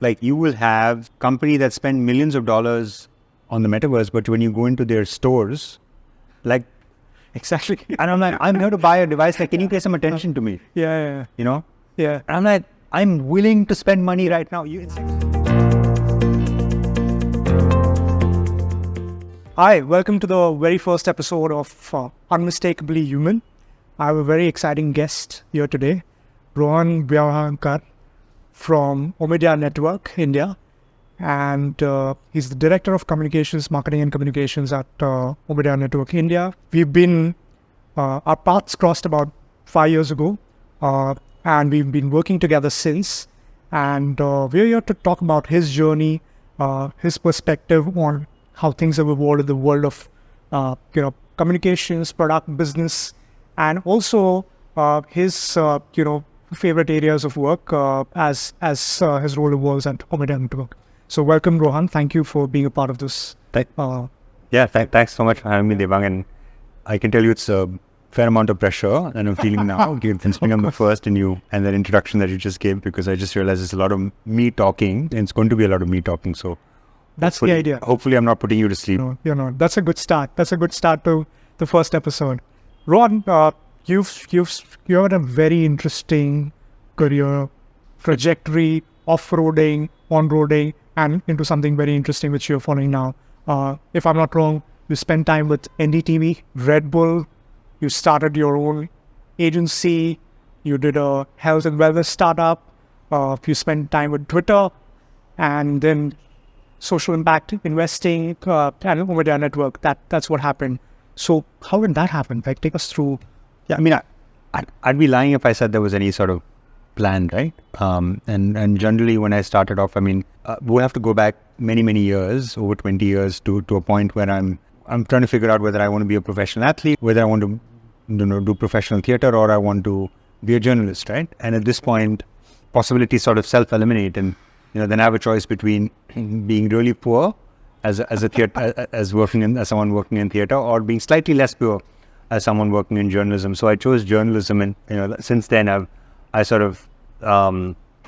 Like you will have company that spend millions of dollars on the metaverse, but when you go into their stores, like exactly, and I'm like, I'm here to buy a device. Like, can you pay some attention to me? Yeah. You know? Yeah. And I'm like, I'm willing to spend money right now. Hi, welcome to the very first episode of Unmistakably Human. I have a very exciting guest here today, Rohan Vyavaharkar from Omidyar Network, India. And he's the Director of Communications, Marketing and Communications at Omidyar Network, India. We've been, our paths crossed about 5 years ago, and we've been working together since. And we're here to talk about his journey, his perspective on how things have evolved in the world of, communications, product, business, and also his, favorite areas of work as his role evolves at Omidyar Network. So welcome, Rohan. Thank you for being a part of this. Thanks so much for having me, Devang. And I can tell you it's a fair amount of pressure and I'm feeling now, considering I'm the first and that introduction that you just gave, because I just realized it's a lot of me talking and it's going to be a lot of me talking. So that's the idea. Hopefully I'm not putting you to sleep. No, you're not. That's a good start. That's a good start to the first episode. Rohan, you've had a very interesting career trajectory, off-roading, on-roading, and into something very interesting which you're following now. If I'm not wrong, you spent time with NDTV, Red Bull, you started your own agency, you did a health and wellness startup, you spent time with Twitter, and then social impact investing, and Omidyar Network. That's what happened. So how did that happen? Like, take us through. Yeah, I mean, I'd be lying if I said there was any sort of plan, right? And generally when I started off, I mean, we'll have to go back many years, over 20 years to a point where I'm trying to figure out whether I want to be a professional athlete, whether I want to do professional theater, or I want to be a journalist, right? And at this point, possibilities sort of self-eliminate, and then I have a choice between being really poor as someone working in theater, or being slightly less poor as someone working in journalism. So I chose journalism, and since then I sort of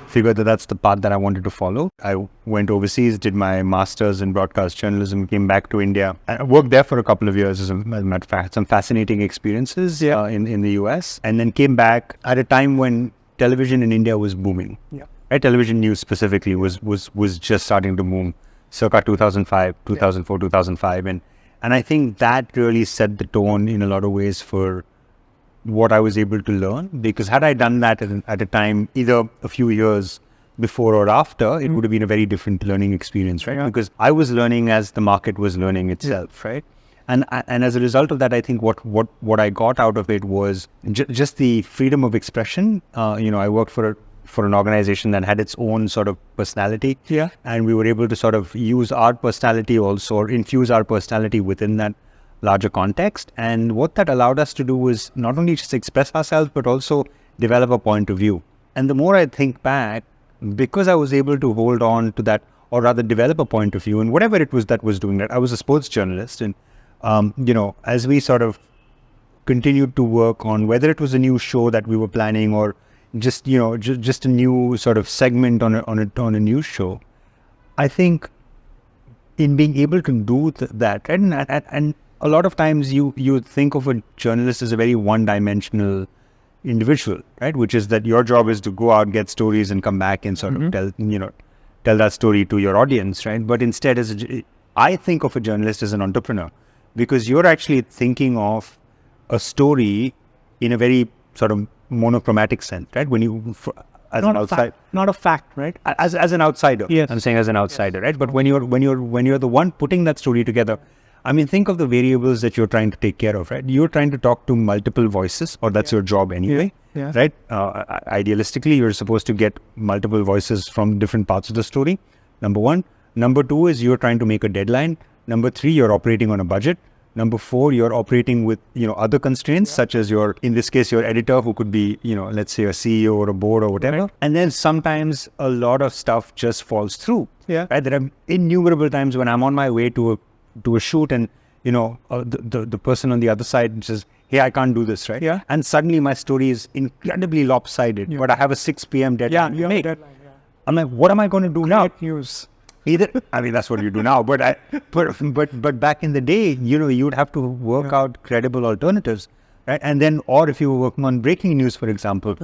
figured that that's the path that I wanted to follow. I went overseas, did my master's in broadcast journalism, came back to India. I worked there for a couple of years, as a matter of fact, some fascinating experiences in the US, and then came back at a time when television in India was booming. Yeah. Right? Television news specifically was just starting to boom, circa 2005, 2004, 2005. And I think that really set the tone in a lot of ways for what I was able to learn, because had I done that at a time, either a few years before or after, it would have been a very different learning experience, right? Yeah. Because I was learning as the market was learning itself, right? And as a result of that, I think what I got out of it was just the freedom of expression. I worked for an organization that had its own sort of personality. Yeah. And we were able to sort of use our personality also, or infuse our personality within that larger context. And what that allowed us to do was not only just express ourselves, but also develop a point of view. And the more I think back, because I was able to hold on to that, or rather develop a point of view, and whatever it was that was doing that, I was a sports journalist. And, as we sort of continued to work on whether it was a new show that we were planning, or just a new sort of segment on a news show, I think in being able to do that, and a lot of times you think of a journalist as a very one-dimensional individual, right? Which is that your job is to go out, get stories, and come back and sort of tell that story to your audience, right? But instead, I think of a journalist as an entrepreneur, because you're actually thinking of a story in a very sort of monochromatic sense, right? When you, as an outsider, not a fact, right? As an outsider, yes. I'm saying as an outsider, yes. Right? But when you're the one putting that story together, I mean, think of the variables that you're trying to take care of, right? You're trying to talk to multiple voices, or that's your job anyway, right? Idealistically, you're supposed to get multiple voices from different parts of the story, number one. Number two is you're trying to make a deadline. Number three, you're operating on a budget. Number four, you're operating with, other constraints, such as in this case, your editor, who could be, let's say a CEO or a board or whatever. Right. And then sometimes a lot of stuff just falls through. Yeah. Right? There are innumerable times when I'm on my way to a shoot, and the person on the other side says, hey, I can't do this, right? Yeah. And suddenly my story is incredibly lopsided, but I have a 6 p.m. deadline. Yeah, you make deadline. I'm like, what am I going to do now? Great news. Either, I mean, that's what you do now, but back in the day, you would have to work out credible alternatives, right? And then, or if you were working on breaking news, for example,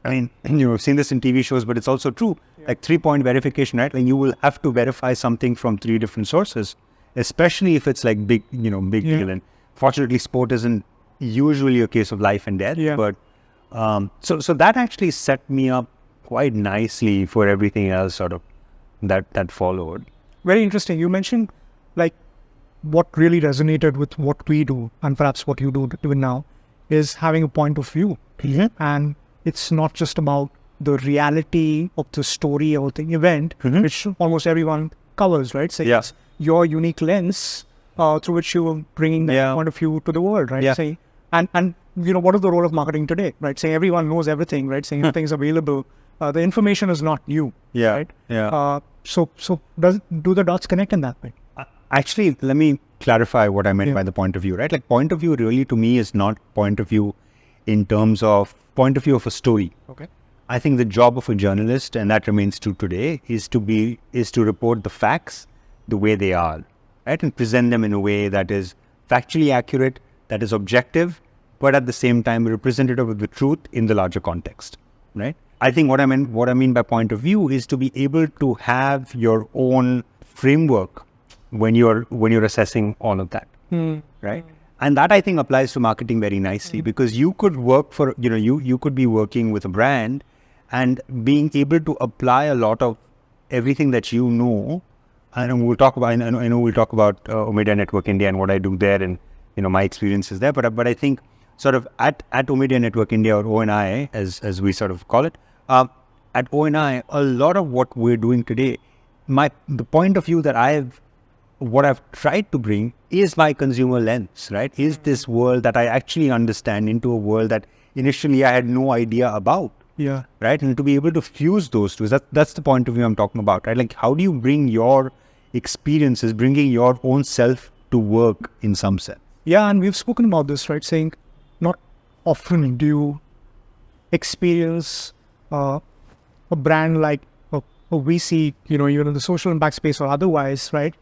I mean, you've seen this in TV shows, but it's also true, like 3-point verification, right? Like you will have to verify something from 3 different sources, especially if it's like big deal. And fortunately, sport isn't usually a case of life and death, but so that actually set me up quite nicely for everything else sort of that followed. Very interesting. You mentioned like what really resonated with what we do and perhaps what you do even now is having a point of view. And it's not just about the reality of the story or the event, which almost everyone covers, right? So it's your unique lens through which you're bringing that point of view to the world, right? Say, and what is the role of marketing today, right? Saying everyone knows everything, right? Saying everything's available. The information is not new, right? So do the dots connect in that way? Actually, let me clarify what I meant by the point of view, right? Like point of view really to me is not point of view in terms of point of view of a story. Okay. I think the job of a journalist, and that remains true today, is to report the facts the way they are, right? And present them in a way that is factually accurate, that is objective, but at the same time representative of the truth in the larger context, right? I think what I mean by point of view is to be able to have your own framework when you're assessing all of that, right? And that I think applies to marketing very nicely because you could work for you could be working with a brand and being able to apply a lot of everything that you know. And we'll talk about I know we'll talk about Omedia Network India and what I do there and my experiences there. But I think sort of at Omedia Network India or ONI as we sort of call it. At ONI, a lot of what we're doing today, the point of view that what I've tried to bring is my consumer lens, right? Is this world that I actually understand into a world that initially I had no idea about, right? And to be able to fuse those two, that's the point of view I'm talking about, right? Like how do you bring your experiences, bringing your own self to work in some sense? Yeah, and we've spoken about this, right? Saying not often do you experience a brand like a VC, even in the social impact space or otherwise, right?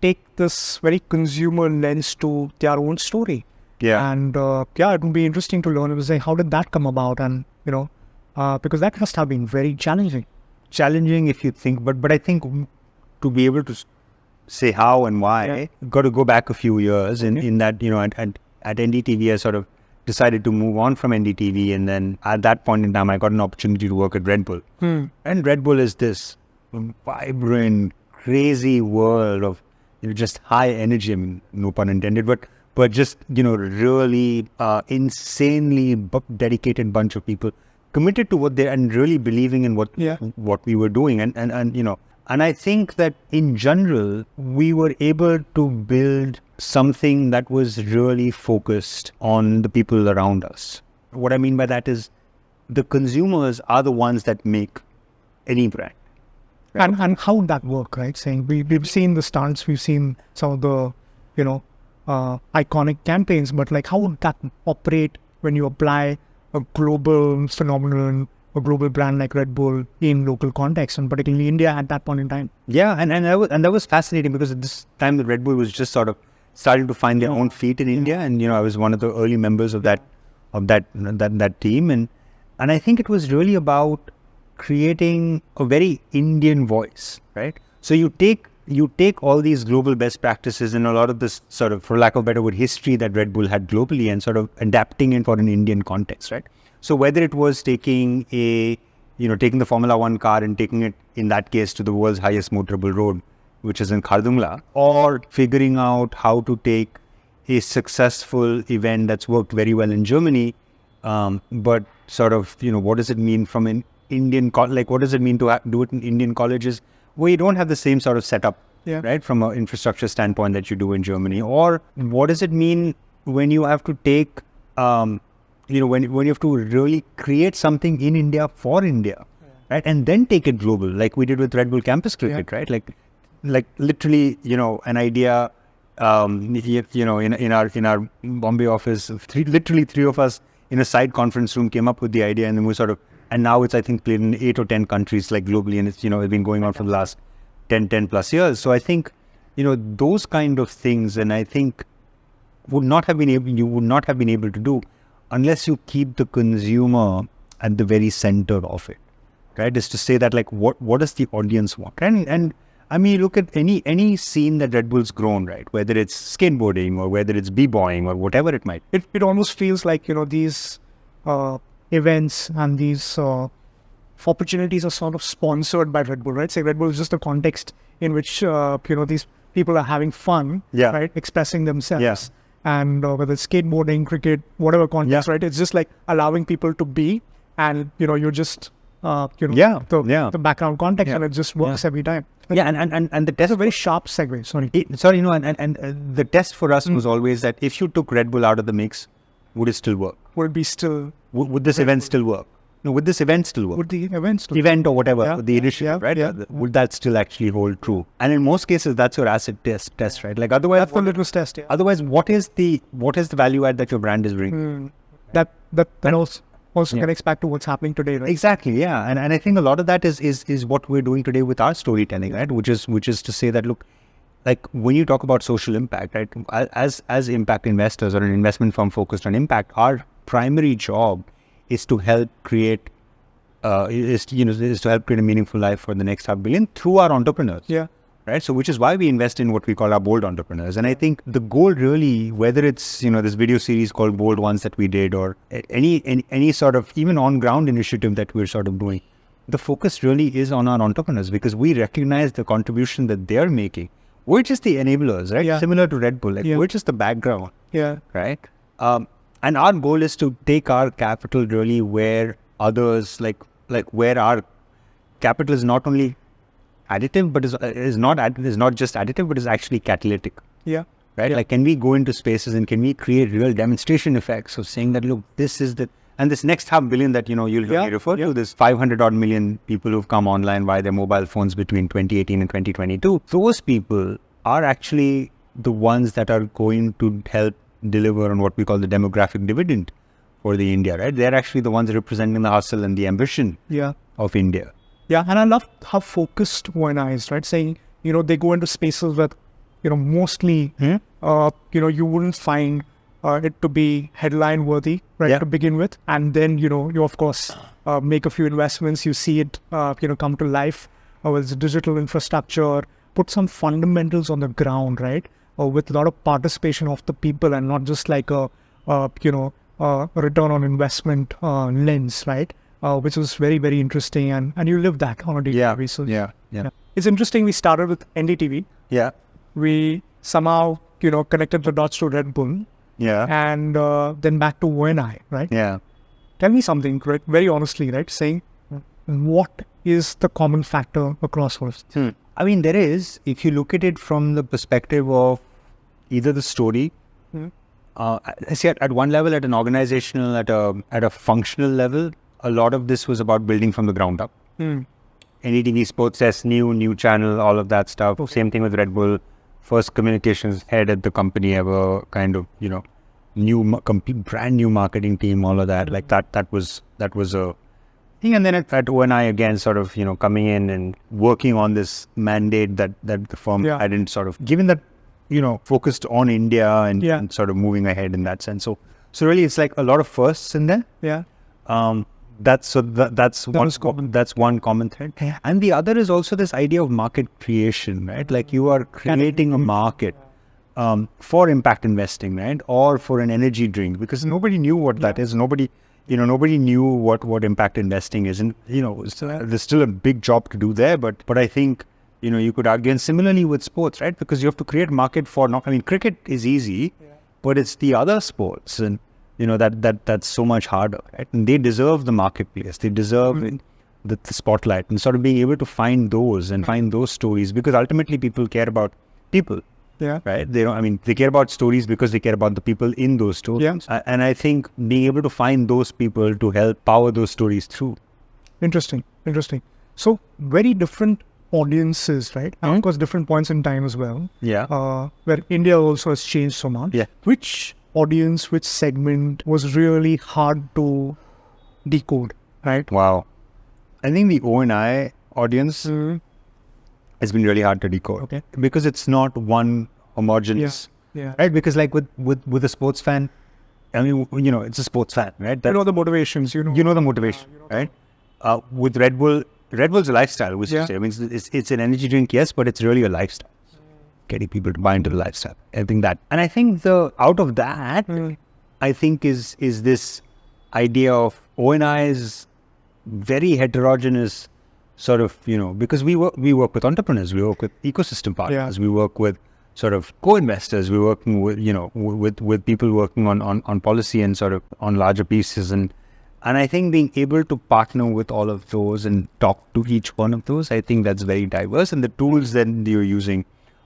Take this very consumer lens to their own story. And it would be interesting to learn. Say, how did that come about? And because that must have been very challenging. Challenging if you think, but I think to be able to say how and why, got to go back a few years. In that at NDTV I sort of decided to move on from NDTV, and then at that point in time I got an opportunity to work at Red Bull. And Red Bull is this vibrant, crazy world of just high energy. I mean, no pun intended, but just really insanely dedicated bunch of people committed to what they and really believing in what we were doing, and I think that in general we were able to build something that was really focused on the people around us. What I mean by that is the consumers are the ones that make any brand. Right? And how would that work, right? Saying we've seen the stunts, we've seen some of the, iconic campaigns, but like how would that operate when you apply a global phenomenon, a global brand like Red Bull in local context, and particularly India at that point in time? Yeah, and that was fascinating because at this time the Red Bull was just sort of starting to find their own feet in India, and I was one of the early members of that team, and I think it was really about creating a very Indian voice, right? So you take all these global best practices and a lot of this sort of, for lack of a better word, history that Red Bull had globally and sort of adapting it for an Indian context, right? So whether it was taking taking the Formula One car and taking it, in that case, to the world's highest motorable road, which is in Khardungla, or figuring out how to take a successful event that's worked very well in Germany, but sort of, what does it mean from an Indian, what does it mean to do it in Indian colleges where you don't have the same sort of setup, right, from an infrastructure standpoint that you do in Germany? Or what does it mean when you have to take, when you have to really create something in India for India, right, and then take it global, like we did with Red Bull Campus Cricket, right? Like literally, an idea, in our Bombay office, literally three of us in a side conference room came up with the idea, and then we sort of And now it's, I think, played in 8 or 10 countries like globally, and it's, it's been going on for the last 10 plus years. So I think, those kind of things, and I think you would not have been able to do unless you keep the consumer at the very center of it, right? Is to say that, like, what does the audience want? And I mean, look at any scene that Red Bull's grown, right? Whether it's skateboarding or whether it's b-boying or whatever it might. It almost feels like, these events and these opportunities are sort of sponsored by Red Bull, right? Say Red Bull is just a context in which, these people are having fun, right? Expressing themselves. Yeah. And whether it's skateboarding, cricket, whatever context, right? It's just like allowing people to be, and, you're just, the background context, and it just works every time. And the test, a very sharp segue, sorry. And the test for us was always that if you took Red Bull out of the mix, would it still work? Would it be still... Would this event still work? No, would this event still work? Would the event still Event or whatever, the initiative, right? Would that still actually hold true? And in most cases, that's your acid test, right? Like otherwise... That's the litmus test, Otherwise, what is the value add that your brand is bringing? That also connects back to what's happening today, right? Exactly, yeah. And I think a lot of that is what we're doing today with our storytelling, right? Which is to say that, look, like when you talk about social impact, right? As impact investors or an investment firm focused on impact, our primary job is to help create is to help create a meaningful life for the next 500 million through our entrepreneurs. Yeah. Right. So which is why we invest in what we call our bold entrepreneurs. And I think the goal really, whether it's, this video series called Bold Ones that we did, or any sort of even on ground initiative that we're sort of doing, the focus really is on our entrepreneurs, because we recognize the contribution that they're making. We're just the enablers, right? Yeah. Similar to Red Bull, we're just the background. Yeah. Right. And our goal is to take our capital really where others, like where our capital is not only additive, but is not just additive, but is actually catalytic. Yeah. Right. Yeah. Like, can we go into spaces and can we create real demonstration effects of saying that, look, this is and this next 500 million that, you'll refer to, this 500 odd million people who've come online via their mobile phones between 2018 and 2022. Those people are actually the ones that are going to help deliver on what we call the demographic dividend for the India, right? They're actually the ones representing the hustle and the ambition of India. Yeah, and I love how focused HumanX is, right? Saying, they go into spaces that, mostly, you wouldn't find it to be headline worthy, right, to begin with. And then, you of course make a few investments, you see it, come to life with digital infrastructure, put some fundamentals on the ground, right? With a lot of participation of the people and not just like a return on investment lens, right? Which was very, very interesting, and you live that on a daily basis. Yeah. It's interesting. We started with NDTV. Yeah. We somehow, connected the dots to Red Bull. Yeah. And then back to HumanX, right? Yeah. Tell me something, right? Very honestly, right? Saying, what is the common factor across all of this? I mean, there is, if you look at it from the perspective of either the story, I see at one level, at an organizational, at a functional level, a lot of this was about building from the ground up. NDTV Sports Desk, new channel, all of that stuff. Okay. Same thing with Red Bull. First communications head at the company ever, kind of, brand new marketing team, all of that. Like that was a thing. And then at HumanX again, sort of, coming in and working on this mandate that the firm hadn't sort of, given that, focused on India and sort of moving ahead in that sense. So really it's like a lot of firsts in there. Yeah. That's one common thread. And the other is also this idea of market creation, right? Like you are creating a market for impact investing, right? Or for an energy drink, because nobody knew what that is. Nobody knew what impact investing is. And, there's still a big job to do there. But I think, you could argue, and similarly with sports, right? Because you have to create market for, cricket is easy, but it's the other sports and, that's so much harder, right? And they deserve the marketplace. They deserve the spotlight, and sort of being able to find those and find those stories, because ultimately people care about people. Yeah. Right. They care about stories because they care about the people in those stories. Yeah. And I think being able to find those people to help power those stories through. Interesting. So very different audiences, right? And of course, different points in time as well. Yeah. Where India also has changed so much. Yeah. Which audience, which segment was really hard to decode? right? Wow. I think the O&I audience has been really hard to decode. Okay. Because it's not one homogeneous, Yeah. right? Because like with a sports fan, I mean, it's a sports fan, right? You know the motivations, You know the motivation, right? With Red Bull's a lifestyle, which Yeah. I mean, it's an energy drink, yes, but it's really a lifestyle. Getting people to buy into the lifestyle. I think that, and I think out of that, I think is this idea of O&I is very heterogeneous, sort of, because we work with entrepreneurs, we work with ecosystem partners, we work with sort of co-investors, we're working with with people working on policy and sort of on larger pieces, and I think being able to partner with all of those and talk to each one of those, I think that's very diverse, and the tools that you're using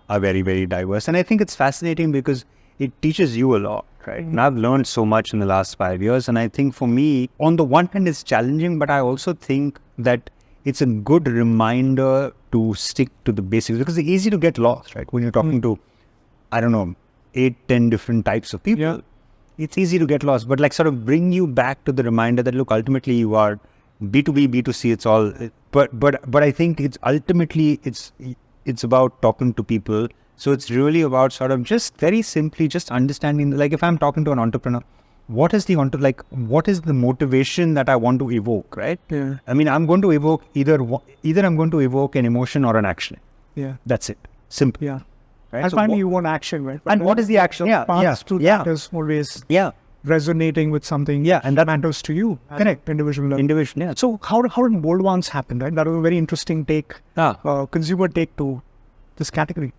are very, very diverse. And I think it's fascinating because it teaches you a lot, right? And I've learned so much in the last 5 years. And I think for me, on the one hand, it's challenging, but I also think that it's a good reminder to stick to the basics, because it's easy to get lost, right? When you're talking to, I don't know, 8-10 different types of people, it's easy to get lost, but like sort of bring you back to the reminder that, look, ultimately you are B2B, B2C, it's all, but I think it's ultimately, it's about talking to people. So it's really about sort of just very simply just understanding, like if I'm talking to an entrepreneur, what is the motivation that I want to evoke, right? Yeah. I mean, I'm going to evoke either I'm going to evoke an emotion or an action. Yeah. That's it. Simple. Yeah. Right? And So finally, you want action, right? and what is the action? Path to that is always resonating with something. And that matters to you. Correct. Individual level. individual. Yeah. So how did bold ones happen, right? That was a very interesting take, Ah. consumer take to this category.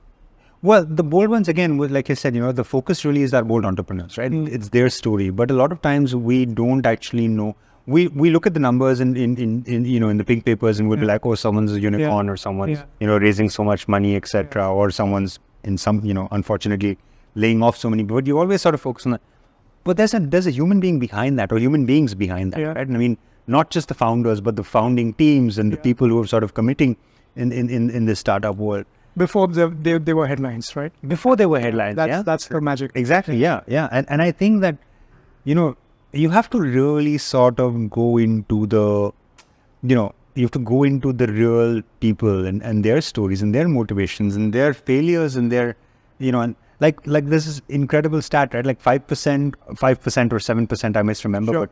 Well, the bold ones, again, like I said, the focus really is our bold entrepreneurs, right? It's their story. But a lot of times we don't actually know. We look at the numbers in the pink papers, and we'll be like, oh, someone's a unicorn, or someone's raising so much money, etc., or someone's in some unfortunately laying off so many people. But you always sort of focus on that. But there's a human being behind that, or human beings behind that, right? And I mean, not just the founders, but the founding teams and the people who are sort of committing in this startup world. Before they were headlines, right? Before they were headlines, That's the magic. Exactly, yeah. And I think that, you have to really sort of go into the, you have to go into the real people and their stories and their motivations and their failures and their, and like this is incredible stat, right? Like 5% or 7%, I misremember,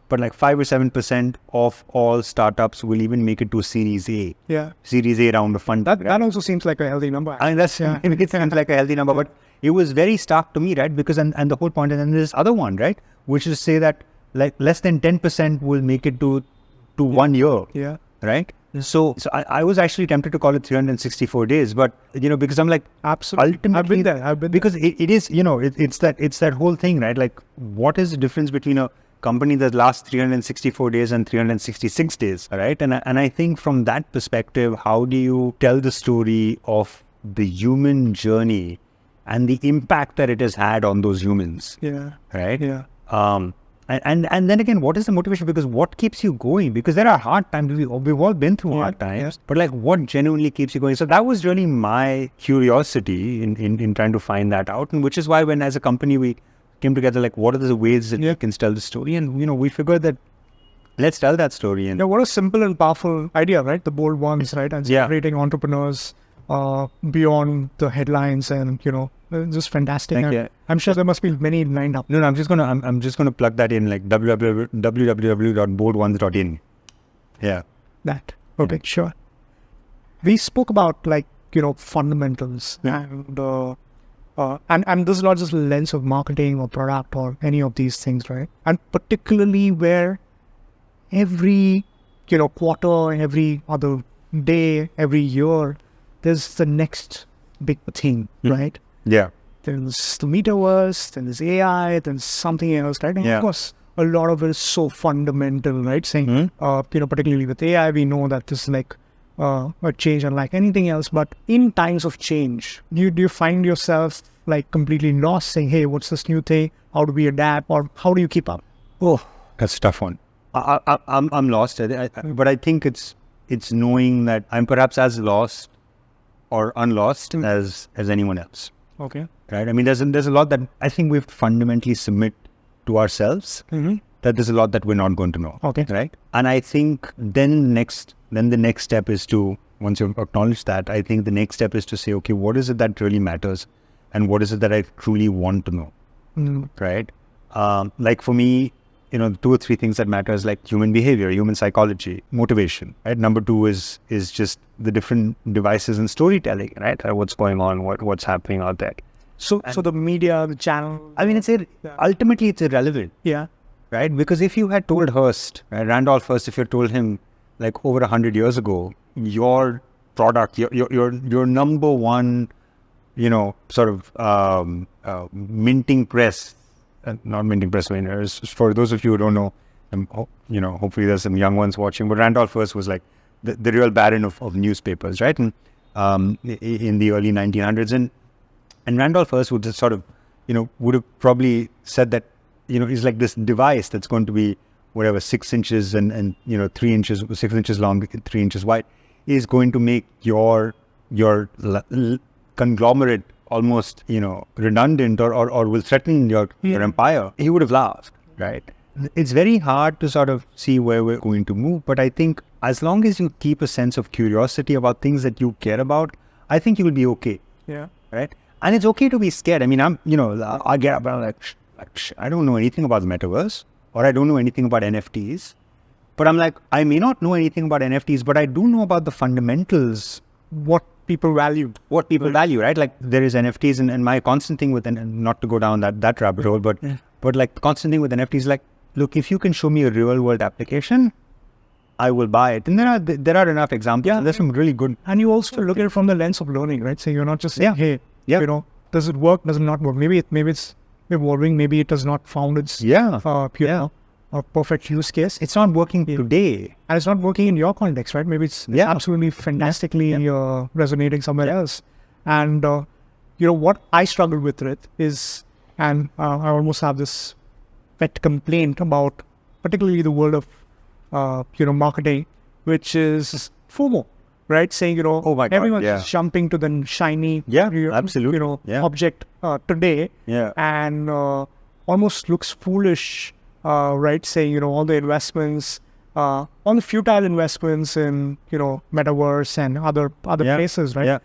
but like 5 or 7% of all startups will even make it to Series A. Yeah. Series A round of funding. That also seems like a healthy number. I mean, it seems like a healthy number, but it was very stark to me, right? Because, and the whole point, and then there's other one, right? Which is to say that like less than 10% will make it to 1 year. Yeah. Right? So I was actually tempted to call it 364 days, but because I'm like, absolutely, ultimately, I've been because it is, it's that whole thing, right? Like, what is the difference between a company that lasts 364 days and 366 days, right? And I think from that perspective, how do you tell the story of the human journey and the impact that it has had on those humans? Yeah. Right? Yeah. And then again, what is the motivation? Because what keeps you going? Because there are hard times. We've all been through hard times. But like, what genuinely keeps you going? So that was really my curiosity in trying to find that out. And which is why when as a company we came together, like, what are the ways that we can tell the story? And we figured that let's tell that story. And what a simple and powerful idea, right? The bold ones, right? And celebrating entrepreneurs beyond the headlines, and just fantastic. I'm sure there must be many lined up. No, I'm just gonna plug that in, like www.boardones.in. Yeah. That. Okay, sure. We spoke about fundamentals and this is not just a lens of marketing or product or any of these things, right? And particularly where every quarter, every other day, every year, there's the next big thing, right? Yeah. There's the metaverse, then there's AI, then something else, right? And of course, a lot of it is so fundamental, right? Saying, particularly with AI, we know that this is like a change unlike anything else. But in times of change, do you find yourself like completely lost, saying, hey, what's this new thing? How do we adapt? Or how do you keep up? Oh, that's a tough one. I'm lost, but I think it's knowing that I'm perhaps as lost or unlost as anyone else. Okay. Right. I mean, there's a lot that I think we have to fundamentally submit to ourselves. That that there's a lot that we're not going to know. Okay. Right. And I think then the next step is to, once you've acknowledged that, I think the next step is to say, okay, what is it that really matters? And what is it that I truly want to know? Right. Like for me, 2 or 3 things that matter is like human behavior, human psychology, motivation, right? Number 2 is just the different devices and storytelling, right? What's going on, what's happening out there. So the media, the channel. I mean, ultimately it's irrelevant. Yeah. Right? Because if you had told Hearst, Randolph Hearst, if you told him like over 100 years ago, your product, your number one, sort of minting press, not minting press winners. For those of you who don't know, hopefully there's some young ones watching, but Randolph Hearst was like the real baron of newspapers, right? And in the early 1900s, and Randolph Hearst would just sort of, would have probably said that, it's like this device that's going to be whatever 6 inches and 3 inches, 6 inches long, 3 inches wide, is going to make your conglomerate almost, redundant or will threaten your empire. He would have laughed, right? It's very hard to sort of see where we're going to move, but I think as long as you keep a sense of curiosity about things that you care about, I think you will be okay. Yeah. Right? And it's okay to be scared. I mean, I get up and I'm like, I don't know anything about the metaverse, or I don't know anything about NFTs. But I'm like, I may not know anything about NFTs, but I do know about the fundamentals. What people value. Right? Like there is NFTs and my constant thing with, and not to go down that rabbit hole, but like the constant thing with NFTs, like, look, if you can show me a real world application, I will buy it. And there are enough examples. Yeah. There's some really good. And you also look at it from the lens of learning, right? So you're not just saying, hey, does it work? Does it not work? Maybe it's evolving. Maybe it has not found its pure or perfect use case. It's not working today. And it's not working in your context, right? Maybe it's absolutely fantastically resonating somewhere else. And, what I struggle with it is, and I almost have this pet complaint about particularly the world of, marketing, which is FOMO, right? Saying, oh my God, everyone's jumping to the shiny, absolutely, object today, and almost looks foolish, right? Saying, all the investments, all the futile investments in, metaverse and other places, right?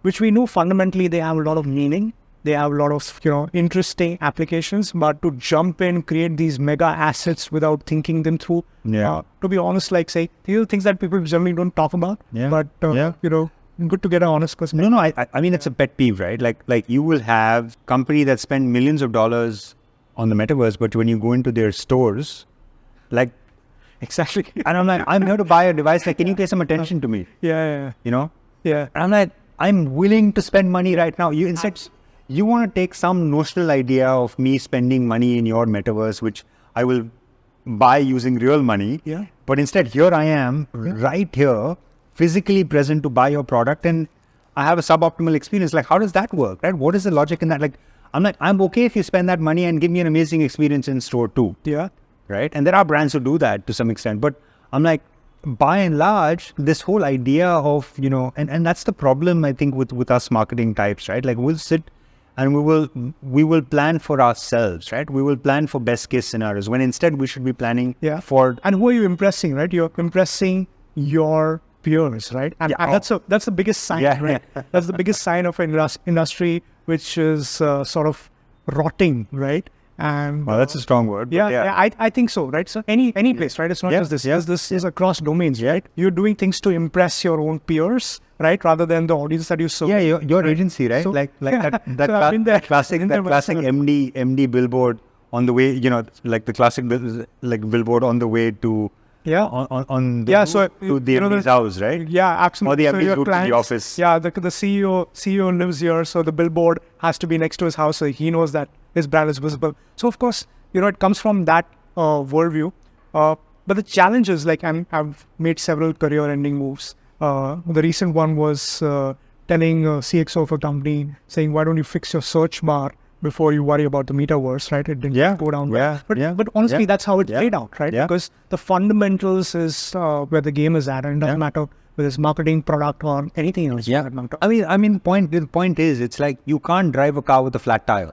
Which we know fundamentally they have a lot of meaning. They have a lot of, interesting applications, but to jump in, create these mega assets without thinking them through, to be honest, like say, these are things that people generally don't talk about, but, good to get an honest perspective. No, I mean, it's a pet peeve, right? Like you will have company that spend millions of dollars on the metaverse, but when you go into their stores, like, exactly. And I'm like, I'm here to buy a device, like, can you pay some attention to me? Yeah. And I'm like, I'm willing to spend money right now. You want to take some notional idea of me spending money in your metaverse, which I will buy using real money. Yeah. But instead, here I am, right here, physically present to buy your product, and I have a suboptimal experience. Like, how does that work, right? What is the logic in that? Like, I'm okay if you spend that money and give me an amazing experience in store too. Yeah. Right? And there are brands who do that to some extent. But I'm like, by and large, this whole idea of, and that's the problem, I think, with us marketing types, right? Like, we'll sit and we will plan for ourselves, right? We will plan for best case scenarios when instead we should be planning for. And who are you impressing, right? You're impressing your peers, right? And that's the biggest sign, right? That's the biggest sign of an industry which is sort of rotting, right? And well, that's a strong word. I think so, right? So any place, right? It's not just this. This is across domains, right? You're doing things to impress your own peers, right? Rather than the audience that you serve. Yeah, your agency, right? So, that classic MD billboard on the way, like the classic billboard on the way to on the to the MD's house, right? Yeah, absolutely. Or the MD's route to the office. Yeah, the CEO lives here, so the billboard has to be next to his house, so he knows that his brand is visible. So of course, it comes from that worldview. But the challenge is I've made several career-ending moves. The recent one was telling a CXO of a company saying, "Why don't you fix your search bar before you worry about the metaverse?" Right? It didn't go down well. But honestly, that's how it played out, right? Because the fundamentals is where the game is at, and it doesn't matter whether it's marketing, product, or anything else. Yeah. I mean, the point is, it's like you can't drive a car with a flat tire,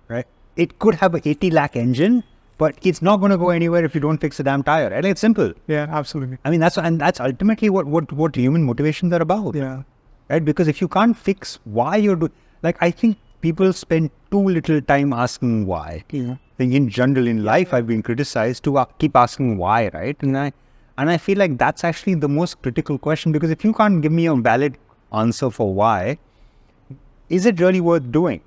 right? It could have an 80 lakh engine, but it's not going to go anywhere if you don't fix the damn tire, right? Like, it's simple. Yeah, absolutely. I mean, that's ultimately what human motivations are about. Yeah. Right? Because if you can't fix why you're doing, like, I think people spend too little time asking why. Yeah. I think in general in life, I've been criticized to keep asking why, right? And I feel like that's actually the most critical question, because if you can't give me a valid answer for why, is it really worth doing?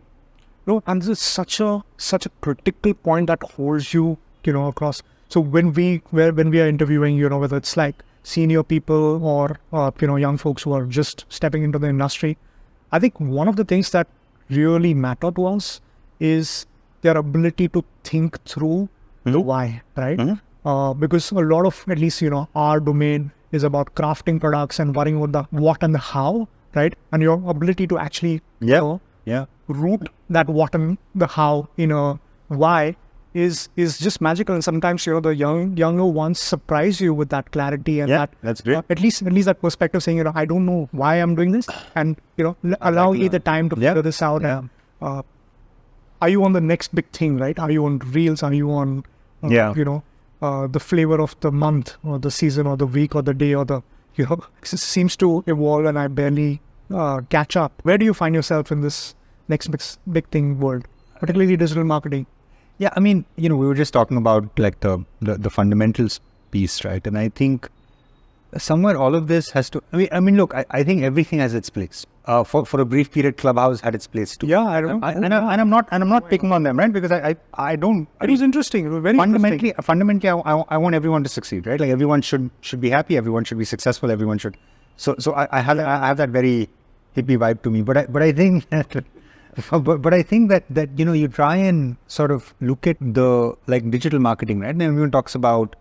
No, and this is such a critical point that holds you, across. So when we are interviewing, whether it's like senior people or young folks who are just stepping into the industry, I think one of the things that really matter to us is their ability to think through the why, right? Because a lot of, at least, our domain is about crafting products and worrying about the what and the how, right? And your ability to actually root that what and the how in a why is just magical. And sometimes, the younger ones surprise you with that clarity and that's great. At least that perspective, saying, I don't know why I'm doing this, and allow me the time to figure this out. And are you on the next big thing, right? Are you on Reels? Are you on the flavor of the month or the season or the week or the day or the it seems to evolve, and I barely catch up. Where do you find yourself in this next big thing world, particularly digital marketing? Yeah, I mean, we were just talking about like the fundamentals piece, right? And I think somewhere all of this has to. I mean, look, I think everything has its place. For a brief period, Clubhouse had its place too. Yeah, I don't. And I'm not picking on them, right? Because I don't. It was interesting. It was very fundamentally. Fundamentally, I want everyone to succeed, right? Like, everyone should be happy. Everyone should be successful. Everyone should. So I have that very hippie vibe to me. But I think that. But I think that you try and sort of look at the like digital marketing, right? And everyone talks about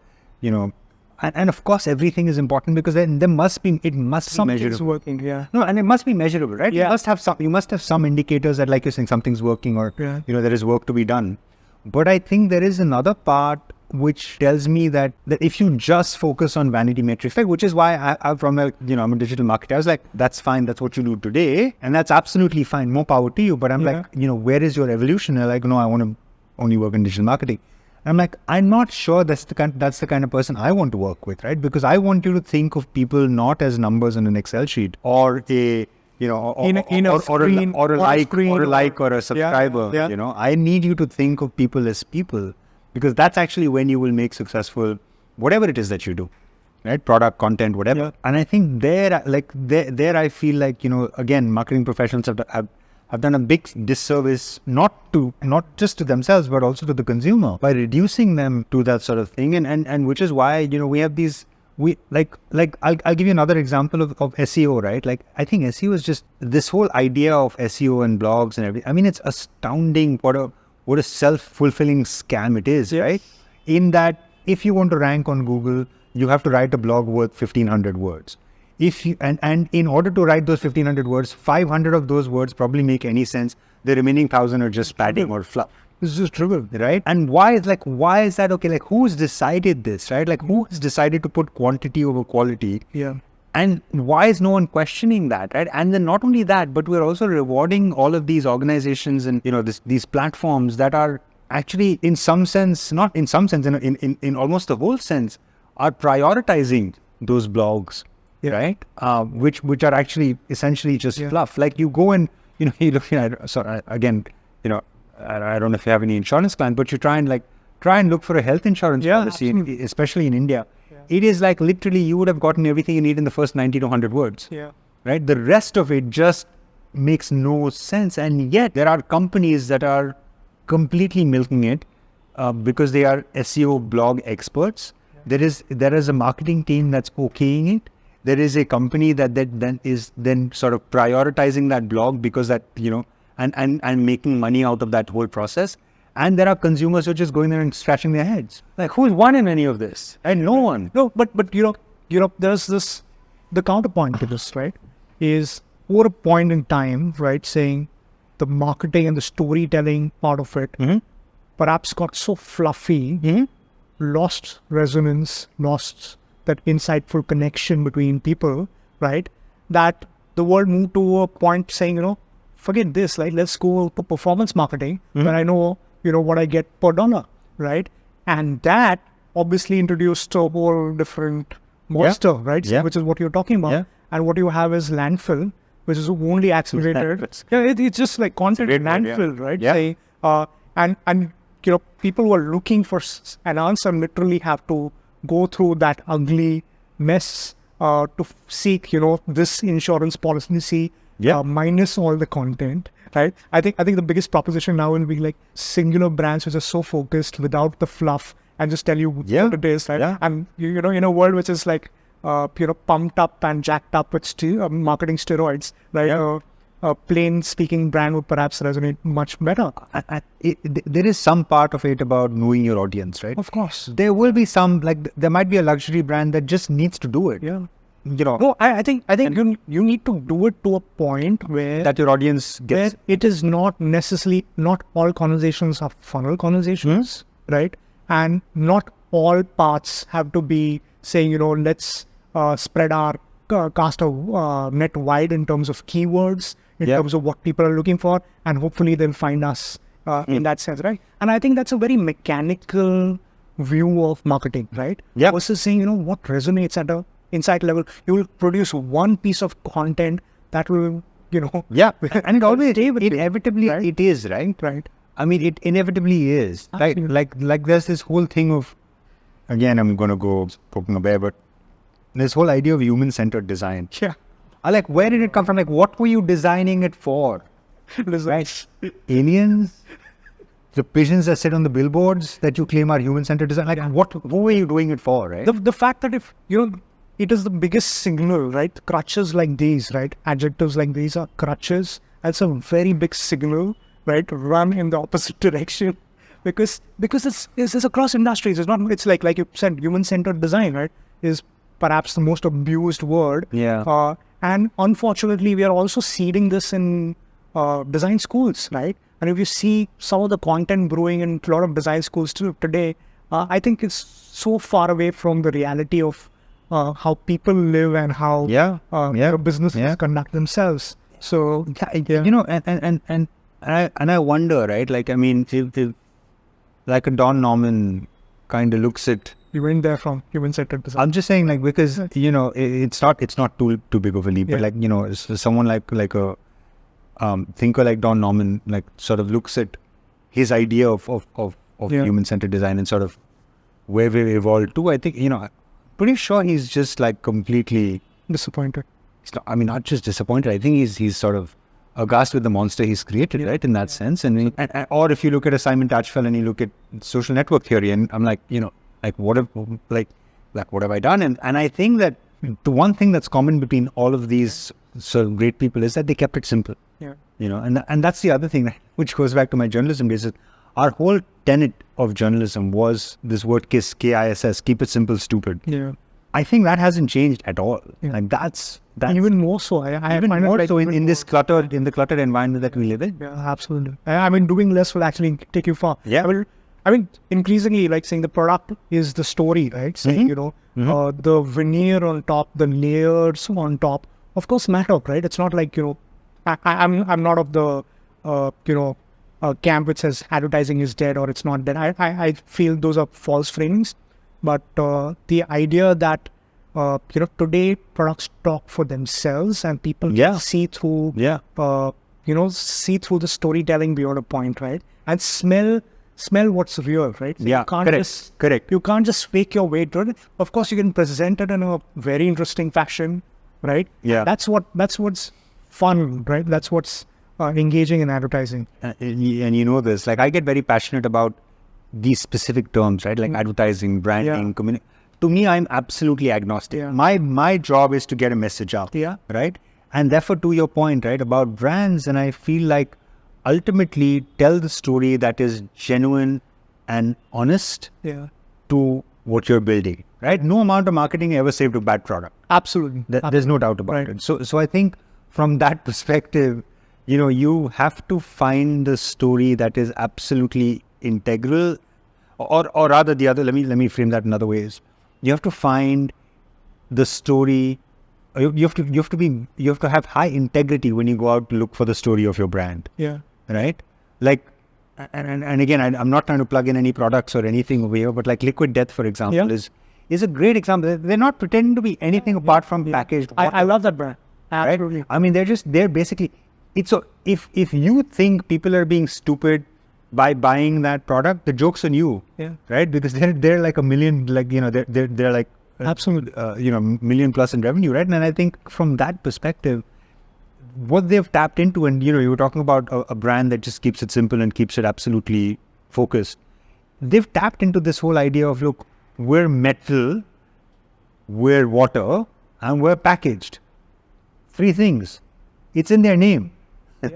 and of course everything is important, because then it must be measurable. Working, yeah. No, and it must be measurable, right? Yeah. You must have some indicators that, like you're saying, something's working, or there is work to be done. But I think there is another part which tells me that if you just focus on vanity metrics, like, which is why I'm a digital marketer, I was like, that's fine, that's what you do today, and that's absolutely fine, more power to you. But I'm like, where is your evolution? They're like, no, I want to only work in digital marketing. I'm like, I'm not sure that's the kind of person I want to work with, right? Because I want you to think of people not as numbers on an Excel sheet, or a or a like or a subscriber. Yeah. I need you to think of people as people, because that's actually when you will make successful whatever it is that you do, right? Product, content, whatever. Yeah. And I think there I feel like, again, marketing professionals have done a big disservice, not just to themselves, but also to the consumer, by reducing them to that sort of thing. And which is why, we have these, I'll give you another example of SEO, right? Like, I think SEO is just this whole idea of SEO and blogs and everything. I mean, it's astounding what a self-fulfilling scam it is, right? In that, if you want to rank on Google, you have to write a blog worth 1,500 words. And in order to write those 1,500 words, 500 of those words probably make any sense. The remaining 1,000 are just padding or fluff. It's just trivial, right? And why is that okay? Like, who's decided this, right? Like, who has decided to put quantity over quality? Yeah. And why is no one questioning that, right? And then not only that, but we're also rewarding all of these organizations and these platforms that are actually, in some sense, not in some sense, in almost the whole sense, are prioritizing those blogs, right? Which are actually essentially just fluff. Like, you go and you look at. So again, I don't know if you have any insurance plan, but you try and look for a health insurance policy, especially in India. It is like, literally, you would have gotten everything you need in the first 90 to 100 words. Yeah. Right? The rest of it just makes no sense. And yet there are companies that are completely milking it because they are SEO blog experts. Yeah. There is a marketing team that's okaying it. There is a company that then is sort of prioritizing that blog because that, and making money out of that whole process. And there are consumers who are just going there and scratching their heads. Like, who's won in any of this? And no one. No, but there's this, the counterpoint to this, right, is over a point in time, right, saying the marketing and the storytelling part of it perhaps got so fluffy, lost resonance, lost that insightful connection between people, right, that the world moved to a point saying, forget this, like, let's go to performance marketing, where I know, what I get per dollar, right? And that obviously introduced a whole different monster, right? Yeah. Which is what you're talking about. Yeah. And what you have is landfill, which is only accelerated. It's just like content Great word, landfill, right? Yeah. Say, and people who are looking for an answer literally have to go through that ugly mess to seek, this insurance policy minus all the content, right? I think the biggest proposition now will be like singular brands which are so focused without the fluff and just tell you what it is, right? Yeah. And in a world which is like pumped up and jacked up with marketing steroids, right? Yeah. A plain speaking brand would perhaps resonate much better. There is some part of it about knowing your audience, right? Of course. There will be some, there might be a luxury brand that just needs to do it. Yeah. No, I think you need to do it to a point where that your audience gets. Where it is not necessarily, not all conversations are funnel conversations, right? And not all paths have to be saying, let's spread our cast of net wide in terms of keywords, in terms of what people are looking for, and hopefully they'll find us in that sense, right? And I think that's a very mechanical view of marketing, right? Yeah. Versus saying, what resonates at a insight level. You will produce one piece of content that will, Yeah, and it always, inevitably, right? it is, right? Right. I mean, it inevitably is. Absolutely. Like there's this whole thing of, again, I'm going to go poking a bear, but this whole idea of human-centered design. Yeah. Like, where did it come from? Like, what were you designing it for? Right? Aliens? The pigeons that sit on the billboards that you claim are human-centered design? Like, what were you doing it for, right? The fact that if, it is the biggest signal, right? Crutches like these, right? Adjectives like these are crutches. That's a very big signal, right? Run in the opposite direction. Because it's across industries. It's like you said, human-centered design, right? Is perhaps the most abused word. Yeah. And unfortunately, we are also seeding this in design schools, right? And if you see some of the content brewing in a lot of design schools today, I think it's so far away from the reality of how people live and how businesses conduct themselves. So, and I wonder, right? Like, I mean, if like a Don Norman kind of looks at. You went there from human-centered design. I'm just saying, like, because it's not too big of a leap, but like someone like a thinker like Don Norman, like, sort of looks at his idea of human-centered design and sort of where we've evolved to. I think pretty sure he's just like completely disappointed. Not just disappointed. I think he's sort of aghast with the monster he's created, right? In that sense, and or if you look at a Simon Tatchfeld and you look at social network theory, and I'm like, what have I done? And I think that the one thing that's common between all of these sort of great people is that they kept it simple. Yeah. And that's the other thing, which goes back to my journalism days. Is our whole tenet of journalism was this word KISS, KISS, keep it simple, stupid. Yeah. I think that hasn't changed at all. Yeah. Like that's even more so. I even find more it so in the cluttered environment that we live in. Yeah, absolutely. I mean, doing less will actually take you far. Yeah. I mean, increasingly, like saying the product is the story, right? Saying, the veneer on top, the layers on top, of course, matter, right? It's not like, I'm not of the, camp which says advertising is dead or it's not dead. I feel those are false framings. But the idea that, today products talk for themselves and people see through, see through the storytelling beyond a point, right? And smell what's real, right? So yeah, you can't correct. You can't just fake your way through it. Of course, you can present it in a very interesting fashion, right? Yeah. That's what's fun, right? That's what's engaging in advertising. And you know this, like I get very passionate about these specific terms, right? Like advertising, branding, community. To me, I'm absolutely agnostic. Yeah. My job is to get a message out, right? And therefore, to your point, right, about brands, and I feel like ultimately tell the story that is genuine and honest to what you're building, right? No amount of marketing ever saved a bad product. Absolutely. There's no doubt about it. So I think from that perspective, you have to find the story that is absolutely integral, or rather the other. Let me frame that in other ways. You have to find the story. You have to have high integrity when you go out to look for the story of your brand. Yeah. Right. Like and again, I'm not trying to plug in any products or anything over here, but like Liquid Death, for example, is a great example. They're not pretending to be anything apart from packaged water. I love that brand. Absolutely. Right? I mean, they're basically, it's so, if you think people are being stupid by buying that product, the joke's on you. Yeah. Right? Because they're like a million, like, they're like, absolutely, million plus in revenue, right? And I think from that perspective, what they've tapped into, and you were talking about a brand that just keeps it simple and keeps it absolutely focused. They've tapped into this whole idea of, look, we're metal, we're water, and we're packaged. 3 things. It's in their name,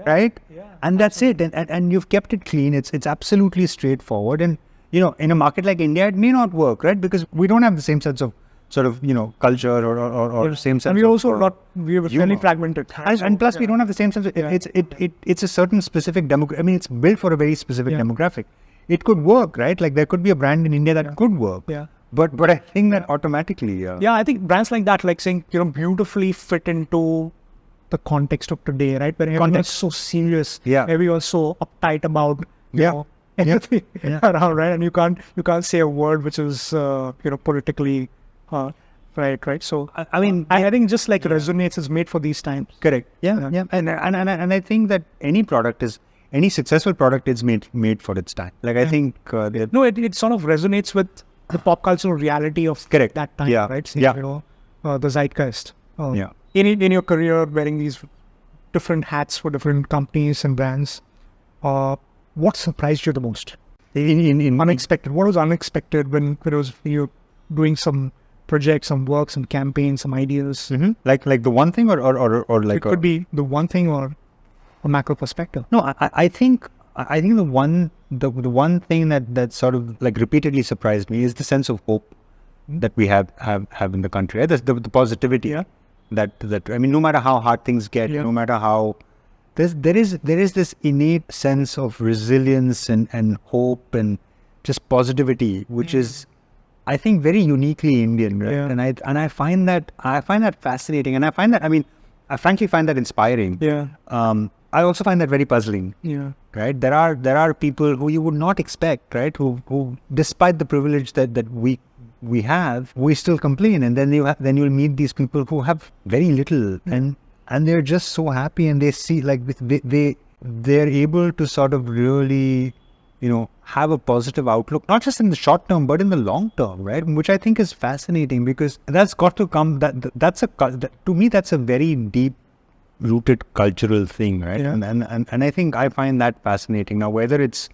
right? Yeah, and that's it. And you've kept it clean. It's absolutely straightforward. And in a market like India, it may not work, right? Because we don't have the same sense of sort of, culture or same sense. And we also we are fairly fragmented. And plus, we don't have the same sense of, it's a certain specific demographic. I mean, it's built for a very specific demographic. It could work, right? Like there could be a brand in India that could work. Yeah. But I think that automatically, Yeah, I think brands like that, like saying, beautifully fit into the context of today, right? Where everyone is so serious. Yeah. Everyone is so uptight about, anything around, right? And you can't say a word which is, politically, right? So, I mean, I think just like resonates is made for these times. Correct. Yeah. And I think that any successful product is made for its time. Like I think it sort of resonates with the pop cultural reality of that time, right? So, the zeitgeist. In your career, wearing these different hats for different companies and brands, what surprised you the most? In unexpected. What was unexpected when it was you doing some projects, some work, some campaigns, some ideas? Mm-hmm. Like the one thing, or like it could be the one thing or a macro perspective. No, I think the one thing that sort of like repeatedly surprised me is the sense of hope that we have in the country. Right? The positivity. Yeah. That I mean, no matter how hard things get, no matter how there is this innate sense of resilience and hope and just positivity, which is, I think, very uniquely Indian, right? Yeah. And I find that fascinating, and I frankly find that inspiring. Yeah. I also find that very puzzling. Yeah. Right. There are people who you would not expect, right? Who despite the privilege that we have, we still complain, and then you'll meet these people who have very little, and they're just so happy, and they see like they're able to sort of really have a positive outlook, not just in the short term but in the long term, right? Which I think is fascinating, because that's got to come. To me, that's a very deep rooted cultural thing, right? And I think I find that fascinating. Now, whether it's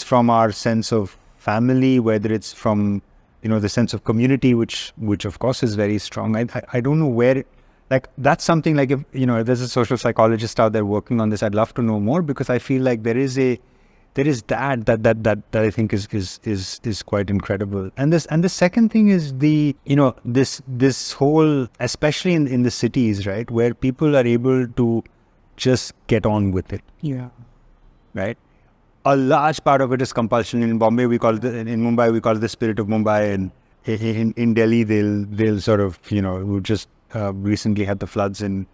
from our sense of family, whether it's from the sense of community, which of course is very strong. I don't know where, like that's something like if there's a social psychologist out there working on this, I'd love to know more, because I feel like there is that I think is quite incredible. And the second thing is this whole, especially in the cities, right, where people are able to just get on with it. Yeah. Right. A large part of it is compulsion. In Bombay, in Mumbai, we call it the spirit of Mumbai, and in Delhi, they'll sort of we just recently had the floods in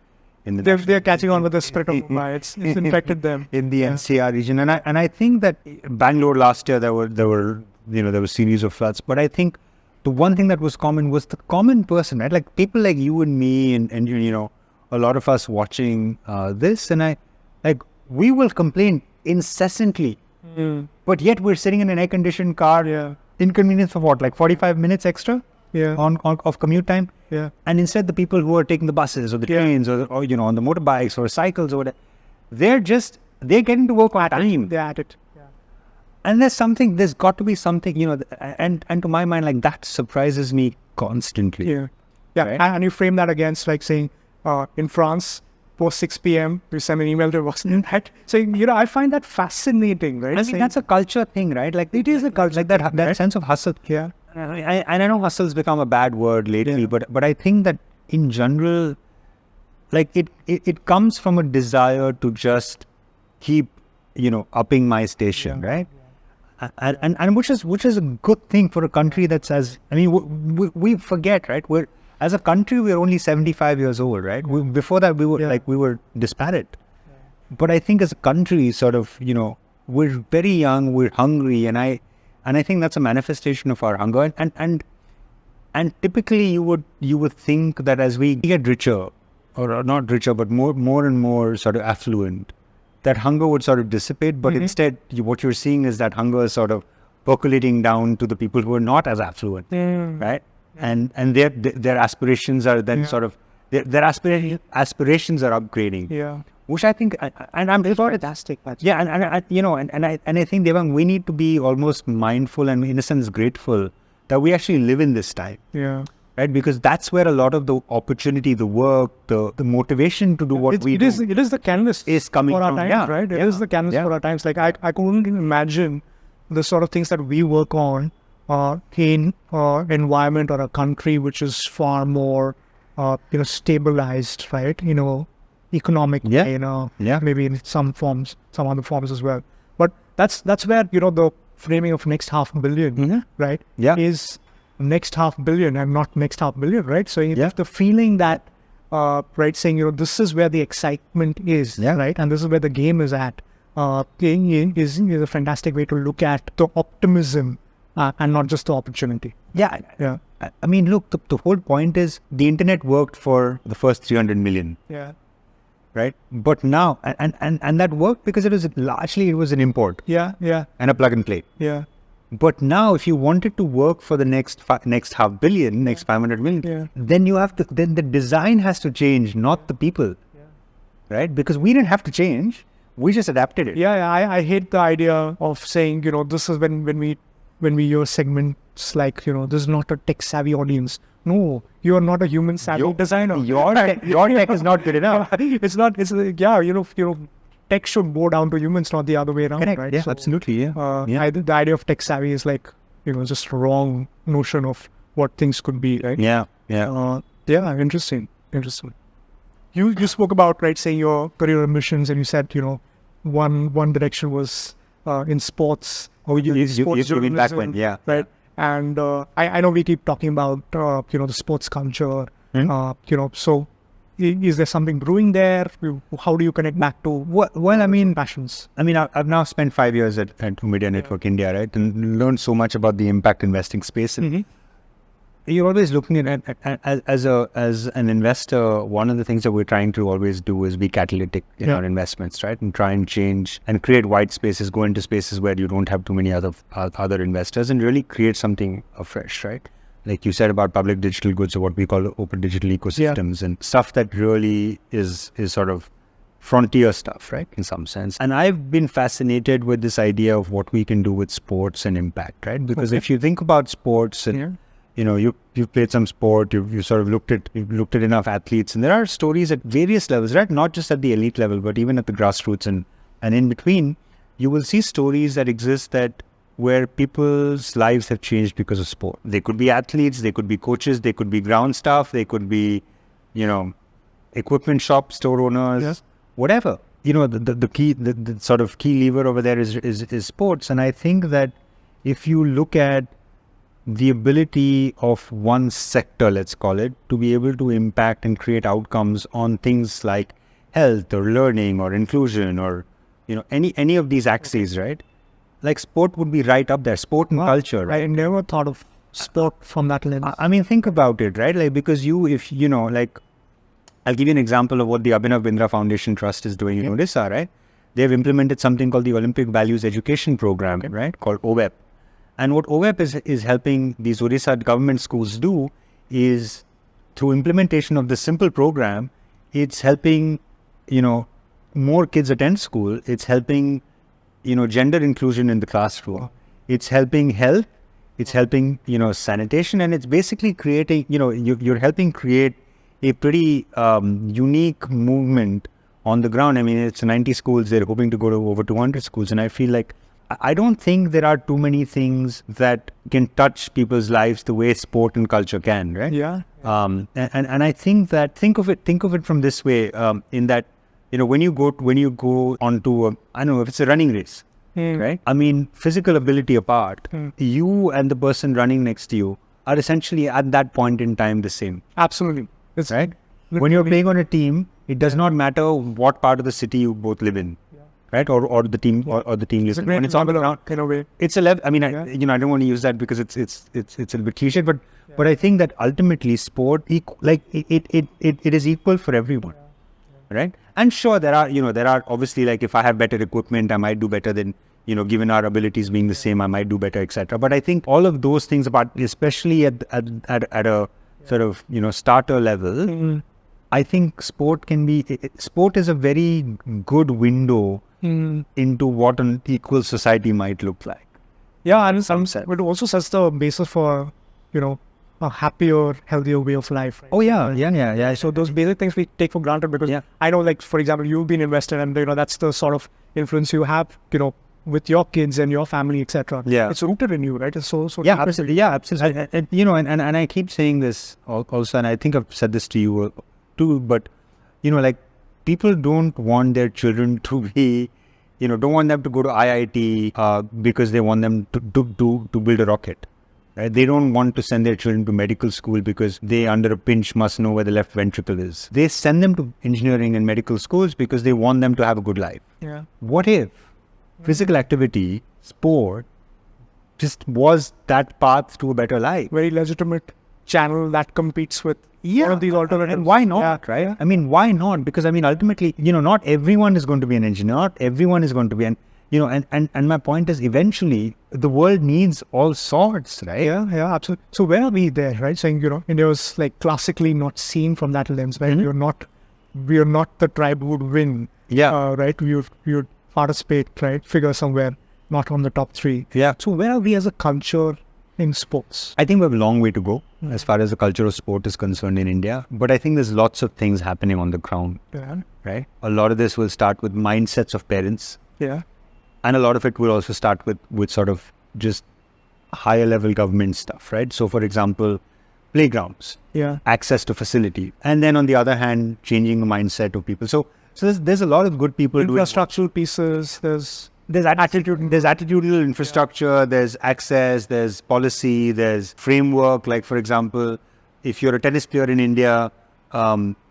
the they're catching on with the spirit of Mumbai. It's infected them in the NCR region, and I think that Bangalore last year there were a series of floods, but I think the one thing that was common was the common person, right? Like people like you and me, and a lot of us watching this, and we will complain incessantly, but yet we're sitting in an air-conditioned car, inconvenience of what, like 45 minutes extra of commute time, and instead the people who are taking the buses or the trains or on the motorbikes or cycles or whatever, they're getting to work on time. They're at it. And there's got to be something, and to my mind, like that surprises me constantly. Right? And you frame that against like saying in France, post 6 p.m. we send an email to a person, right? So I find that fascinating, right? I mean, that's a culture thing, right? Like it is a culture, like that sense of hustle. Yeah. And I know hustle's become a bad word lately, but I think that in general, like it comes from a desire to just keep upping my station, right? And which is a good thing for a country that's we forget, right? As a country, we're only 75 years old, right? Before that, we were disparate. But I think as a country, sort of, we're very young, we're hungry, and I think that's a manifestation of our hunger. And typically you would think that as we get richer, or not richer, but more and more sort of affluent, that hunger would sort of dissipate. But instead, what you're seeing is that hunger is sort of percolating down to the people who are not as affluent, right? And their aspirations are then sort of their aspirations are upgrading. Which I think, and I'm fantastic. Yeah, and I think, Devang, we need to be almost mindful and in a sense grateful that we actually live in this time. Yeah. Right, because that's where a lot of the opportunity, the work, the motivation to do what we do. It is the canvas is coming for our from, times, right? It is the canvas for our times. Like I couldn't even imagine the sort of things that we work on in environment or a country which is far more stabilized, right? Economic, maybe in some other forms as well. But that's where the framing of next $500 million, right? Yeah. Is next $500 million and not next $500 million, right? So if the feeling that, right, saying, this is where the excitement is, right? And this is where the game is at, is a fantastic way to look at the optimism and not just the opportunity. Yeah. I mean, look, the whole point is the internet worked for the first 300 million. Yeah. Right? But now, and that worked because it was an import. Yeah. And a plug and play. Yeah. But now, if you wanted to work for the next $500 million, next 500 million, then then the design has to change, not the people, right? Because we didn't have to change; we just adapted it. Yeah, I hate the idea of saying, this is when we hear segments like, this is not a tech savvy audience. No, you are not a human savvy designer. Your tech is not good enough. It's not. It's tech should go down to humans, not the other way around. Correct. Right? Yeah, So, absolutely. Yeah. The idea of tech savvy is like, just wrong notion of what things could be, right? Yeah. Interesting. You spoke about, right, saying your career ambitions, and you said, one direction was in sports. Oh, you sports took me back when, right? And I know we keep talking about the sports culture. So is there something brewing there? How do you connect back to well, I mean, passions? I mean, I've now spent 5 years at Media Network India, right, and learned so much about the impact investing space. And you're always looking at as an investor. One of the things that we're trying to always do is be catalytic in our investments, right, and try and change and create white spaces, go into spaces where you don't have too many other investors, and really create something afresh, right? Like you said about public digital goods, or what we call open digital ecosystems, and stuff that really is sort of frontier stuff, right, in some sense. And I've been fascinated with this idea of what we can do with sports and impact, right? Because if you think about sports and you've played some sport, you sort of looked at enough athletes, and there are stories at various levels, right? Not just at the elite level, but even at the grassroots and in between, you will see stories that exist where people's lives have changed because of sport. They could be athletes, they could be coaches, they could be ground staff, they could be, equipment shop store owners, whatever. The key, the sort of key lever over there is sports. And I think that if you look at the ability of one sector, let's call it, to be able to impact and create outcomes on things like health or learning or inclusion or, any of these axes, right? Like sport would be right up there, sport and culture. Right? I never thought of sport from that lens. I mean, think about it, right? Like, because I'll give you an example of what the Abhinav Bindra Foundation Trust is doing in Odisha, right? They've implemented something called the Olympic Values Education Program, right? Called OVEP. And what OVEP is helping these Odisha government schools do is, through implementation of this simple program, it's helping, more kids attend school. It's helping gender inclusion in the classroom. It's helping health. It's helping, sanitation. And it's basically creating, you're helping create a pretty unique movement on the ground. I mean, it's 90 schools. They're hoping to go to over 200 schools. And I feel like, I don't think there are too many things that can touch people's lives the way sport and culture can, right? Yeah. And I think that, think of it from this way, in that, when you go onto I don't know if it's a running race, right? I mean, physical ability apart, you and the person running next to you are essentially at that point in time the same. Absolutely. It's right. When you're playing on a team, it does not matter what part of the city you both live in. right? Or the team or the team It's a leader. great When it's on the ground, in a way. it's a level. I mean, Yeah. I don't want to use that because it's a little bit cliche, but I think that ultimately sport, it is equal for everyone, right? And sure, there are obviously, like, if I have better equipment, I might do better than, given our abilities being the same, I might do better, etc. But I think all of those things about, especially at a sort of, starter level, I think sport is a very good window into what an equal society might look like. Yeah, and it also sets the basis for, a happier, healthier way of life. Right? Oh yeah. So those basic things we take for granted because I know, like, for example, you've been invested and, that's the sort of influence you have, with your kids and your family, etc. Yeah. It's rooted in you, right? It's so Yeah, deep. absolutely. Yeah, absolutely. And I keep saying this also, and I think I've said this to you too, but, like, people don't want their children to be, don't want them to go to IIT because they want them to build a rocket. Right? They don't want to send their children to medical school because they, under a pinch, must know where the left ventricle is. They send them to engineering and medical schools because they want them to have a good life. Yeah. What if physical activity, sport, just was that path to a better life? Very legitimate channel that competes with one of these alternatives. And why not, right? I mean, why not? Because, I mean, ultimately, not everyone is going to be an engineer. Not everyone is going to be an, and my point is, eventually, the world needs all sorts, right? Yeah, absolutely. So where are we there, right? Saying, India was, like, classically not seen from that lens, right? We are not the tribe who would win. Yeah. Right? We would participate, right? Figure somewhere, not on the top 3. Yeah. So where are we as a culture in sports? I think we have a long way to go as far as the culture of sport is concerned in India. But I think there's lots of things happening on the ground, right? A lot of this will start with mindsets of parents. Yeah. And a lot of it will also start with sort of just higher level government stuff, right? So, for example, playgrounds, access to facility. And then on the other hand, changing the mindset of people. So there's a lot of good people doing infrastructural pieces, there's attitudinal infrastructure, there's access, there's policy, there's framework. Like, for example, if you're a tennis player in India,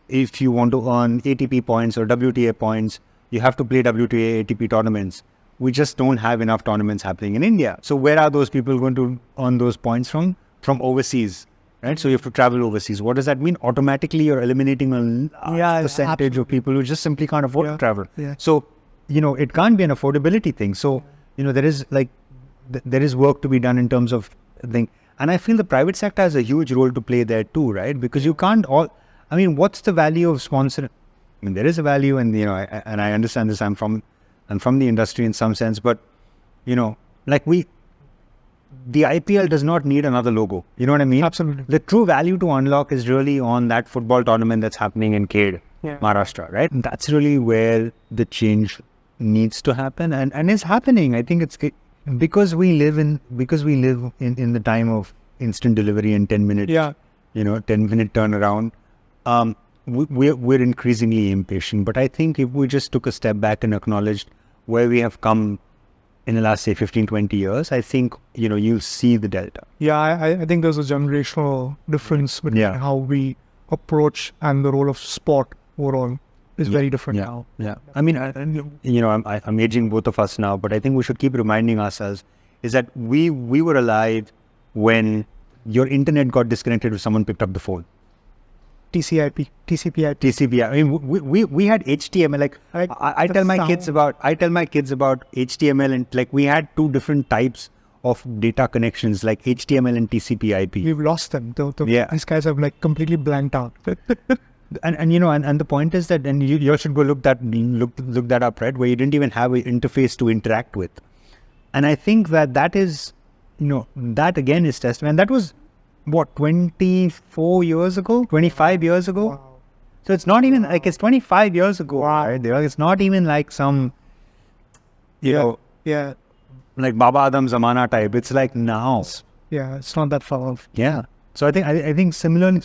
if you want to earn ATP points or WTA points, you have to play WTA ATP tournaments. We just don't have enough tournaments happening in India. So where are those people going to earn those points from? From overseas, right? So you have to travel overseas. What does that mean? Automatically, you're eliminating a large percentage of people who just simply can't afford to travel. Yeah. So, it can't be an affordability thing. So, there is there is work to be done in terms of thing. And I feel the private sector has a huge role to play there too, right? Because you can't what's the value of sponsoring? I mean, there is a value, and, and I understand this. I'm from the industry in some sense, but, the IPL does not need another logo. You know what I mean? Absolutely. The true value to unlock is really on that football tournament that's happening in Khed, Maharashtra, right? And that's really where the change needs to happen, and is happening. I think it's because we live in the time of instant delivery and 10 minutes, 10-minute turnaround. We're increasingly impatient. But I think if we just took a step back and acknowledged where we have come in the last, say, 15, 20 years, I think, you'll see the delta. Yeah, I think there's a generational difference between how we approach and the role of sport overall is very different now. Yeah. I mean, I'm aging both of us now, but I think we should keep reminding ourselves is that we were alive when your internet got disconnected if someone picked up the phone. TCP/IP. I mean, we had HTML. Like, I tell my kids about HTML, and, like, we had two different types of data connections, like HTML and TCP/IP. We've lost them. These guys have, like, completely blanked out. And the point is that, and you should go look that up, right? Where you didn't even have an interface to interact with. And I think that is, that again is testament. And that was, what, 24 years ago, 25 years ago? Wow. So it's not even like it's 25 years ago. Wow. Right? It's not even like some, like Baba Adam Zamana type. It's like now. Yeah, it's not that far off. Yeah. So I think similarly,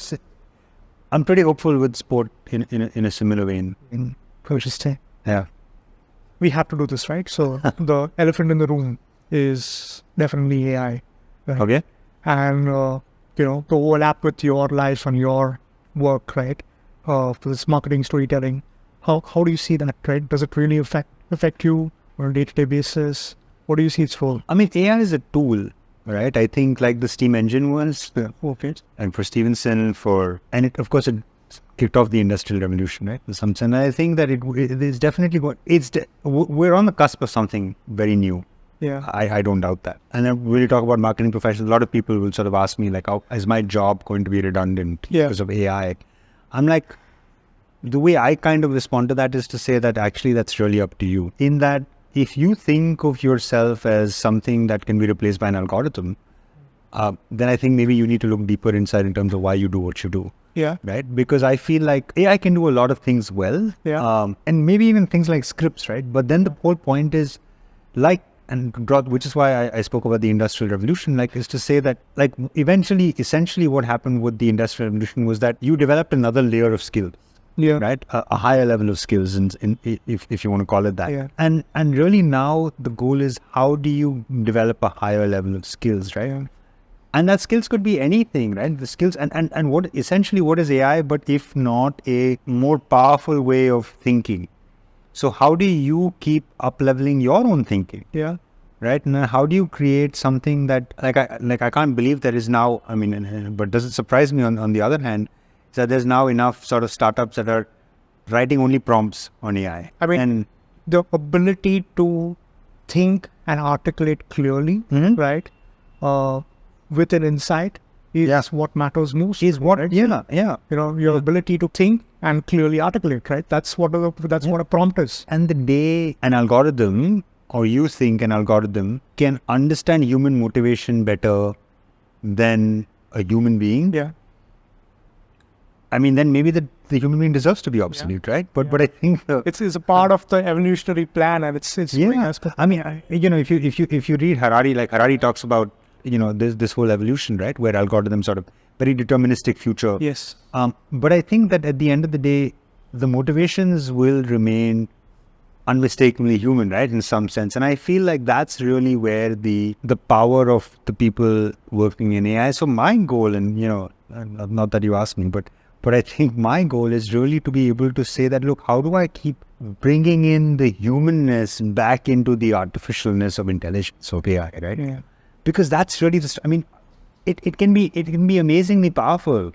I'm pretty hopeful with sport in a similar vein. Interesting. Yeah. We have to do this, right? So the elephant in the room is definitely AI. Right? Okay. And to overlap with your life and your work, right? For this marketing storytelling, How do you see that, right? Does it really affect you on a day-to-day basis? What do you see its role? I mean, AI is a tool, right? I think like the steam engine was, Okay. and for Stevenson, and it, of course, it kicked off the industrial revolution, right? In some sense, and I think that it is definitely we're on the cusp of something very new. Yeah. I don't doubt that. And then when you talk about marketing professionals, a lot of people will sort of ask me like, "Oh, is my job going to be redundant because of AI?" I'm like, the way I kind of respond to that is to say that actually that's really up to you. In that, if you think of yourself as something that can be replaced by an algorithm, then I think maybe you need to look deeper inside in terms of why you do what you do. Yeah. Right? Because I feel like AI can do a lot of things well. Yeah. And maybe even things like scripts, right? But then the whole point is which is why I spoke about the industrial revolution, is to say that essentially what happened with the industrial revolution was that you developed another layer of skills. Yeah. Right, a higher level of skills, if you want to call it that. Yeah. And really now the goal is how do you develop a higher level of skills, right? Yeah. And that skills could be anything, right? The skills and what is AI, but if not a more powerful way of thinking. So how do you keep up leveling your own thinking? Yeah. Right? And how do you create something that I can't believe there is now, but does it surprise me on the other hand, is that there's now enough sort of startups that are writing only prompts on AI. The ability to think and articulate clearly, right? With an insight is what matters most. Right? Yeah. Your ability to think and clearly articulate, right? That's what a prompt is. And the day an algorithm, or you think an algorithm, can understand human motivation better than a human being, then maybe the human being deserves to be obsolete, right? But I think it's a part of the evolutionary plan, and it's if you read Harari, Harari talks about this whole evolution, right, where algorithms sort of very deterministic future. Yes. But I think that at the end of the day, the motivations will remain unmistakably human, right, in some sense. And I feel like that's really where the power of the people working in AI. So my goal, and not that you asked me, but I think my goal is really to be able to say that, look, how do I keep bringing in the humanness back into the artificialness of intelligence of AI, right? Yeah. Because that's really it can be amazingly powerful,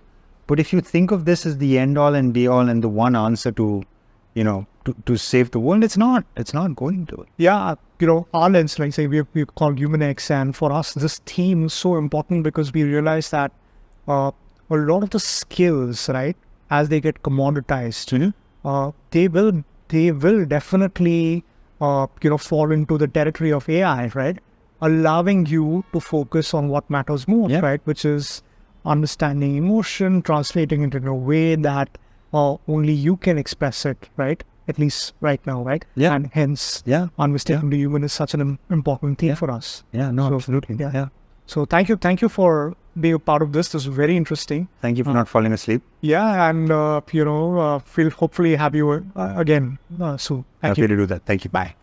but if you think of this as the end all and be all and the one answer to save the world, it's not going to. Yeah, our lens, say we called HumanX, and for us this theme is so important because we realize that a lot of the skills, right, as they get commoditized, they will definitely fall into the territory of AI, right? Allowing you to focus on what matters most, right? Which is understanding emotion, translating it in a way that only you can express it, right? At least right now, right? Yeah. And hence, unmistakably human is such an important theme for us. Yeah, no, absolutely. Yeah. So thank you for being a part of this. This was very interesting. Thank you for not falling asleep. Yeah, and we'll hopefully have you again soon. Thank you. Happy to do that. Thank you. Bye.